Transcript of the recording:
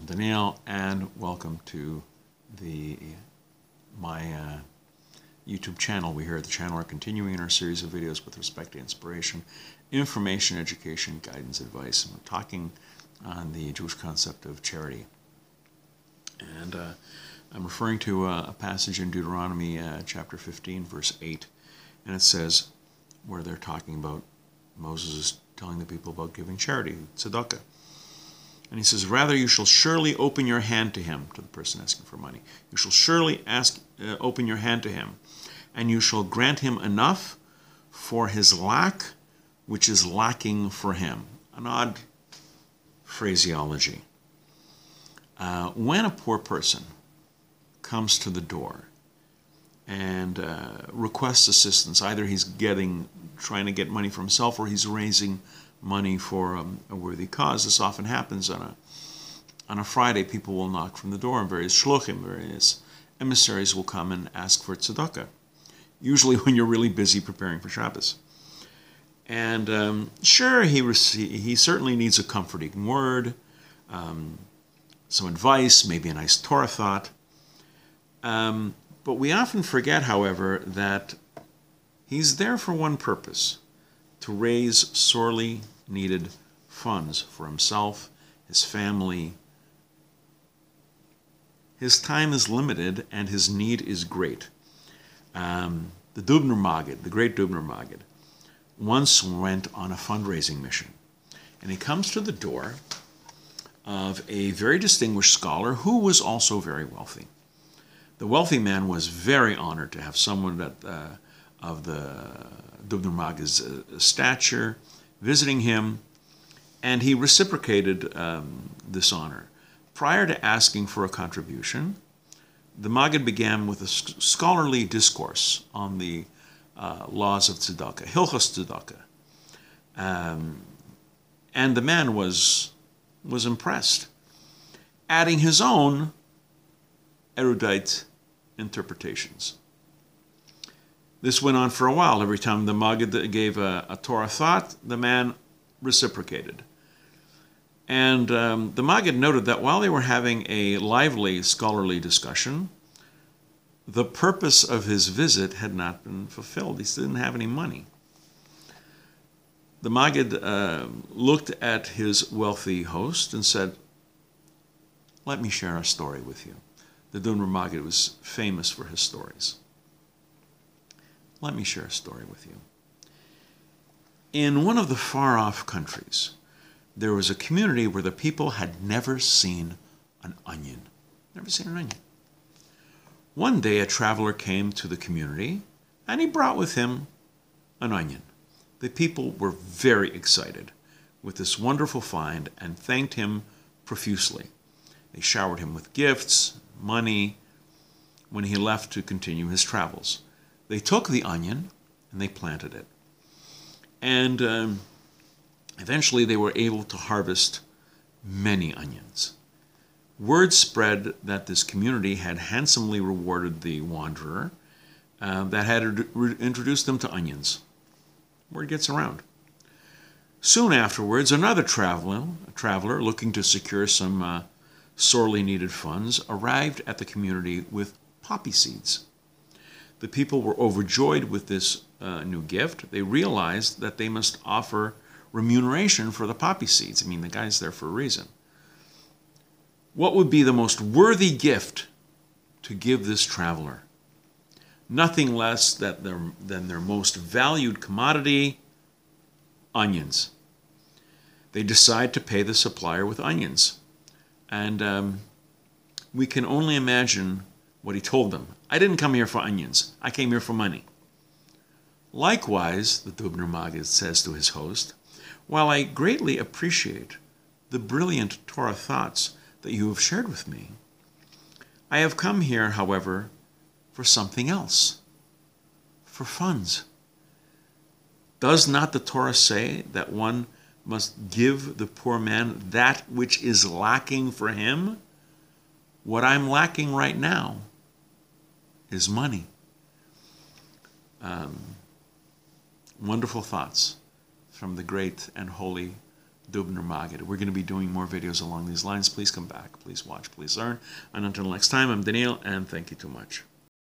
Daniel, and welcome to my YouTube channel. We here at the channel are continuing in our series of videos with respect to inspiration, information, education, guidance, advice, and we're talking on the Jewish concept of charity. And I'm referring to a passage in Deuteronomy chapter 15, verse 8, and it says, where they're talking about, Moses is telling the people about giving charity, tzedakah. And he says, rather you shall surely open your hand to him, to the person asking for money. You shall surely open your hand to him, and you shall grant him enough for his lack, which is lacking for him. An odd phraseology. When a poor person comes to the door and requests assistance, either he's trying to get money for himself, or he's raising money for a worthy cause. This often happens on a Friday. People will knock from the door, and various shluchim, various emissaries will come and ask for tzedakah, usually when you're really busy preparing for Shabbos. And sure, he certainly needs a comforting word, some advice, maybe a nice Torah thought. But we often forget, however, that he's there for one purpose: to raise sorely needed funds for himself, his family. His time is limited and his need is great. The Dubner Maggid, the great Dubner Maggid, once went on a fundraising mission. And he comes to the door of a very distinguished scholar who was also very wealthy. The wealthy man was very honored to have someone of the Dubner Maggid's stature visiting him, and he reciprocated this honor. Prior to asking for a contribution, the Maggid began with a scholarly discourse on the laws of tzedakah, hilchos tzedakah, and the man was impressed, adding his own erudite interpretations. This went on for a while. Every time the Maggid gave a Torah thought, the man reciprocated. And the Maggid noted that while they were having a lively scholarly discussion, the purpose of his visit had not been fulfilled. He didn't have any money. The Maggid looked at his wealthy host and said, "Let me share a story with you." The Dubner Maggid was famous for his stories. Let me share a story with you. In one of the far-off countries, there was a community where the people had never seen an onion. Never seen an onion. One day a traveler came to the community and he brought with him an onion. The people were very excited with this wonderful find and thanked him profusely. They showered him with gifts, money, when he left to continue his travels. They took the onion and they planted it. And eventually they were able to harvest many onions. Word spread that this community had handsomely rewarded the wanderer that had introduced them to onions. Word gets around. Soon afterwards, another traveler looking to secure some sorely needed funds arrived at the community with poppy seeds. The people were overjoyed with this new gift. They realized that they must offer remuneration for the poppy seeds. I mean, the guy's there for a reason. What would be the most worthy gift to give this traveler? Nothing less than their most valued commodity, onions. They decide to pay the supplier with onions. And we can only imagine what he told them. "I didn't come here for onions. I came here for money." Likewise, the Dubner Maggid says to his host, "While I greatly appreciate the brilliant Torah thoughts that you have shared with me, I have come here, however, for something else, for funds. Does not the Torah say that one must give the poor man that which is lacking for him? What I'm lacking right now is money." Wonderful thoughts from the great and holy Dubner Maggid. We're going to be doing more videos along these lines. Please come back. Please watch. Please learn. And until next time, I'm Daniel, and thank you too much.